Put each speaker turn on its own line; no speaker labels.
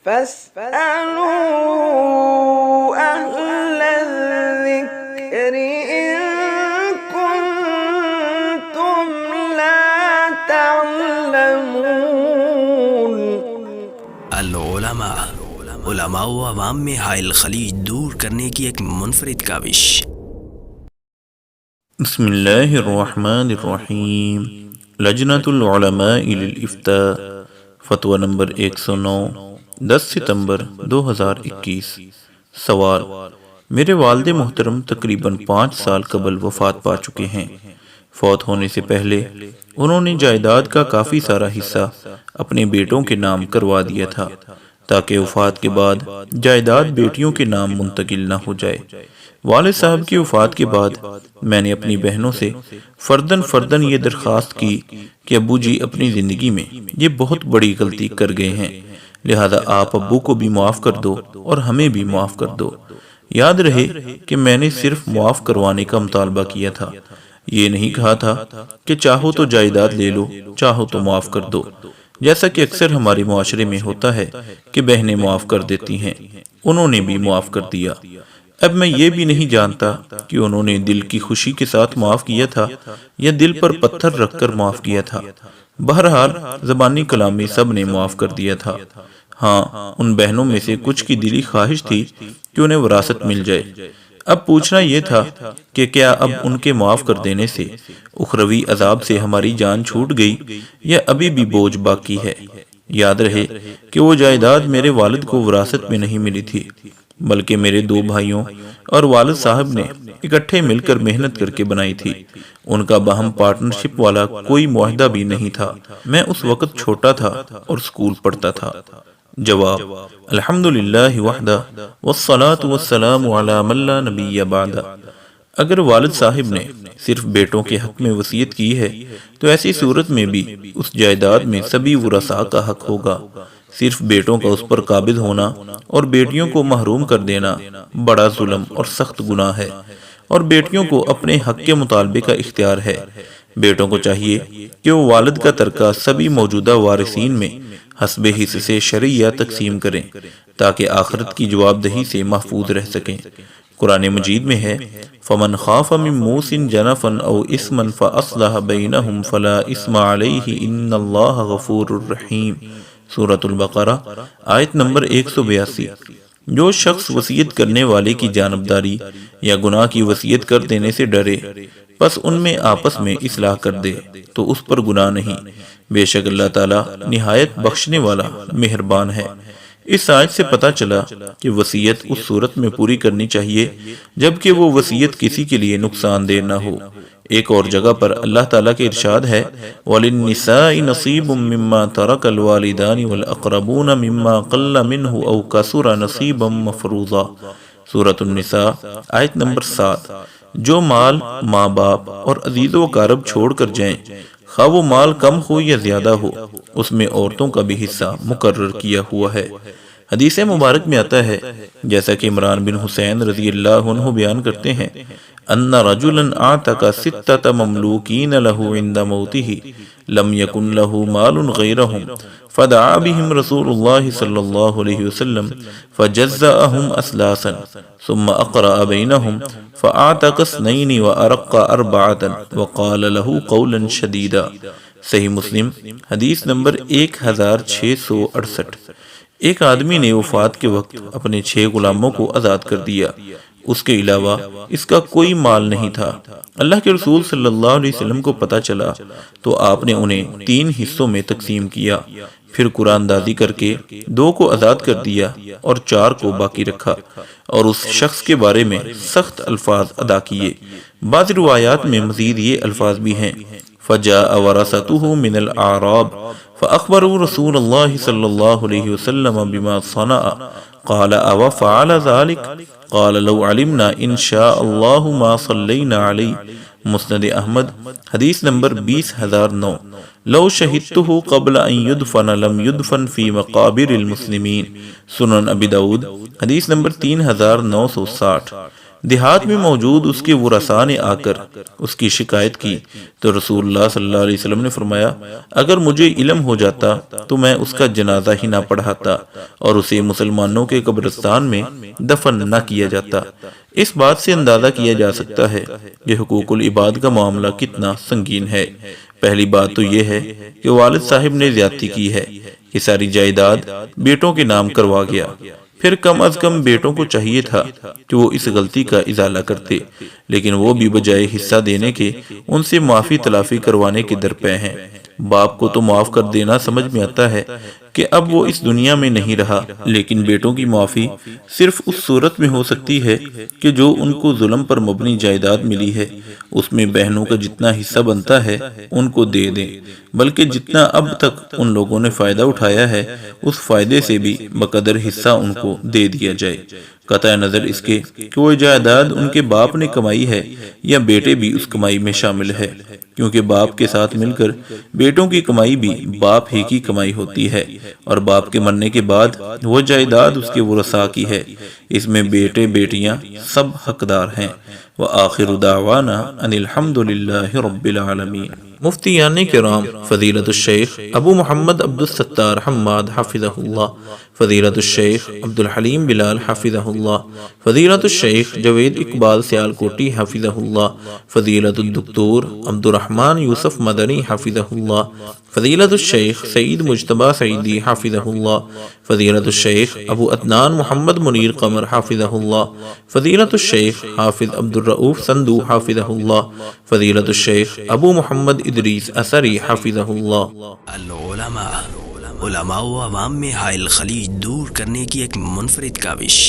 فاسألوا أهل الذكر إن كنتم لا تعلمون۔
علماء و عوام میں حائل خلیج دور کرنے کی ایک منفرد کاوش۔
بسم اللہ الرحمن الرحیم۔ لجنۃ العلماء للافتاء، فتویٰ نمبر 109، 10 ستمبر 2021۔ سوال: میرے والد محترم تقریباً 5 سال قبل وفات پا چکے ہیں۔ فوت ہونے سے پہلے انہوں نے جائیداد کا کافی سارا حصہ اپنے بیٹوں کے نام کروا دیا تھا تاکہ وفات کے بعد جائیداد بیٹیوں کے نام منتقل نہ ہو جائے۔ والد صاحب کی وفات کے بعد میں نے اپنی بہنوں سے فرداً یہ درخواست کی کہ ابو جی اپنی زندگی میں یہ بہت بڑی غلطی کر گئے ہیں، لہذا آپ ابو کو بھی معاف کر دو اور ہمیں بھی معاف کر دو۔ یاد رہے کہ میں نے صرف معاف کروانے کا مطالبہ کیا تھا، یہ نہیں کہا تھا کہ چاہو تو جائیداد لے لو، چاہو تو معاف کر دو، جیسا کہ اکثر ہمارے معاشرے میں ہوتا ہے کہ بہنیں معاف کر دیتی ہیں۔ انہوں نے بھی معاف کر دیا۔ اب میں یہ بھی نہیں جانتا کہ انہوں نے دل کی خوشی کے ساتھ معاف کیا تھا یا دل پر پتھر رکھ کر معاف کیا تھا۔ بہرحال زبانی کلامی سب نے معاف کر دیا تھا۔ ہاں، ان بہنوں میں سے کچھ کی دلی خواہش تھی کہ انہیں وراثت مل جائے۔ اب پوچھنا یہ تھا کہ کیا اب ان کے معاف کر دینے سے اخروی عذاب سے ہماری جان چھوٹ گئی یا ابھی بھی بوجھ باقی ہے؟ یاد رہے کہ وہ جائیداد میرے والد کو وراثت میں نہیں ملی تھی، بلکہ میرے 2 بھائیوں اور والد صاحب نے اکٹھے مل کر محنت کر کے بنائی تھی۔ ان کا باہم پارٹنرشپ والا کوئی معاہدہ بھی نہیں تھا۔ میں اس وقت چھوٹا تھا اور سکول پڑھتا تھا۔ جواب: الحمدللہ وحدہ والصلاة والسلام علی من لا نبی بعدہ۔ اگر والد صاحب نے صرف بیٹوں کے حق میں وصیت کی ہے تو ایسی صورت میں بھی اس جائیداد میں سبھی ورثاء کا حق ہوگا۔ صرف بیٹوں کا اس پر قابض ہونا اور بیٹیوں کو محروم کر دینا بڑا ظلم اور سخت گناہ ہے، اور بیٹیوں کو اپنے حق کے مطالبے کا اختیار ہے۔ بیٹوں کو چاہیے کہ وہ والد کا ترکہ سبھی موجودہ وارثین میں حسب حصے سے شرعیہ تقسیم کریں تاکہ آخرت کی جواب دہی سے محفوظ رہ سکیں۔ قرآن مجید میں ہے فَمَنْ خَافَ مِن مُوصٍ جَنَفًا أَوْ إِثْمًا فَأَصْلَحَ بَيْنَهُمْ فَلَا إِثْمَ عَلَيْهِ إِنَّ اللَّهَ غَفُورٌ رَحِيمٌ۔ سورۃ البقرہ آیت نمبر 182۔ جو شخص وصیت کرنے والے کی جانبداری یا گناہ کی وصیت کر دینے سے ڈرے پس ان میں آپس میں اصلاح کر دے تو اس پر گناہ نہیں، بے شک اللہ تعالیٰ نہایت بخشنے والا مہربان ہے۔ اس آیت سے پتہ چلا کہ وصیت اس صورت میں پوری کرنی چاہیے جبکہ وہ وصیت کسی کے لیے نقصان دہ نہ ہو۔ ایک اور جگہ پر اللہ تعالیٰ کے ارشاد ہے وَلِلنِّسَاءِ نَصِيبٌ مِّمَّا تَرَكَ الْوَالِدَانِ وَالْأَقْرَبُونَ مِمَّا قَلَّ مِنْهُ أَوْ كَثُرَ نَصِيبًا مَّفْرُوضًا۔ سورۃ النساء آیت نمبر 7۔ جو مال ماں باپ اور عزیز و اقارب چھوڑ کر جائیں، خواہ وہ مال کم ہو یا زیادہ ہو، اس میں عورتوں کا بھی حصہ مقرر کیا ہوا ہے۔ حدیث مبارک میں آتا ہے جیسا کہ عمران بن حسین رضی اللہ عنہ بیان کرتے ہیں ان رجلا اعتق 6 مملوکین له عند موته لم يكن له مال غيرهم فدعا بهم رسول الله صلى الله عليه وسلم فجزأهم اسلاسا ثم اقرأ بينهم فاعتق 2 وارق 4 وقال له قولا شديدا۔ صحیح مسلم حدیث نمبر 1668۔ ایک آدمی نے وفات کے وقت اپنے 6 غلاموں کو آزاد کر دیا، اس کے علاوہ اس کا کوئی مال نہیں تھا۔ اللہ کے رسول صلی اللہ علیہ وسلم کو پتہ چلا تو آپ نے انہیں 3 حصوں میں تقسیم کیا، پھر قرآن دازی کر کے 2 کو آزاد کر دیا اور 4 کو باقی رکھا، اور اس شخص کے بارے میں سخت الفاظ ادا کیے۔ بعض روایات میں مزید یہ الفاظ بھی ہیں فَجَاءَ وَرَثَتُهُ مِنَ الْأَعْرَابِ فَأَخْبَرُوا رسول اللہ صلی اللہ علیہ وسلم بما صنع قال او فعل ذلك قال لو علمنا ان شاء اللہ ما صلینا علیہ۔ مسند احمد حدیث نمبر 20009۔ لو شہدته قبل ان يدفن لم يدفن في مقابر المسلمین۔ سنن ابی داؤد حدیث نمبر 3960۔ دیہات میں موجود اس کے ورثاء نے آ کر اس کی شکایت کی تو رسول اللہ صلی اللہ علیہ وسلم نے فرمایا اگر مجھے علم ہو جاتا تو میں اس کا جنازہ ہی نہ پڑھاتا اور اسے مسلمانوں کے قبرستان میں دفن نہ کیا جاتا۔ اس بات سے اندازہ کیا جا سکتا ہے کہ حقوق العباد کا معاملہ کتنا سنگین ہے۔ پہلی بات تو یہ ہے کہ والد صاحب نے زیادتی کی ہے کہ ساری جائیداد بیٹوں کے نام کروا گیا، پھر کم از کم بیٹوں کو چاہیے تھا کہ وہ اس غلطی کا ازالہ کرتے، لیکن وہ بھی بجائے حصہ دینے کے ان سے معافی تلافی کروانے کے درپے ہیں۔ باپ کو تو معاف کر دینا سمجھ میں آتا ہے کہ اب وہ اس دنیا میں نہیں رہا، لیکن بیٹوں کی معافی صرف اس صورت میں ہو سکتی ہے کہ جو ان کو ظلم پر مبنی جائیداد ملی ہے اس میں بہنوں کا جتنا حصہ بنتا ہے ان کو دے دیں، بلکہ جتنا اب تک ان لوگوں نے فائدہ اٹھایا ہے اس فائدے سے بھی بقدر حصہ ان کو دے دیا جائے، قطع نظر اس کے کہ وہ جائیداد ان کے باپ نے کمائی ہے یا بیٹے بھی اس کمائی میں شامل ہے، کیونکہ باپ کے ساتھ مل کر بیٹوں کی کمائی بھی باپ ہی کی کمائی ہوتی ہے، اور باپ کے مرنے کے بعد وہ جائیداد اس کے ورثاء کی ہے۔ اس میں بیٹے بیٹیاں سب حقدار ہیں۔ وآخر دعوانا ان الحمد للہ رب العالمین۔ مفتیان کرام فضیلت الشیخ ابو محمد عبد الستار حماد حفظہ اللہ، فضیلت الشیخ عبد الحلیم بلال حفظہ اللہ، فضیلت الشیخ جوید اقبال سیالکوٹی حفظہ اللہ، فضیلت الدکتور عبد الرحمن یوسف مدنی حفظہ اللہ، فضیلت الشیخ سعید مجتبی سعیدی حفظہ اللہ، فضیلت الشیخ ابو عدنان محمد منیر قمر حفظہ اللہ، فضیلت الشیخ حافظ عبد الرؤوف سندو حفظہ اللہ، فضیلت الشیخ ابو محمد ادریس اثری حفظہ اللہ۔
العلماء، علماء و عوام میں حائل خلیج دور کرنے کی ایک منفرد کاوش۔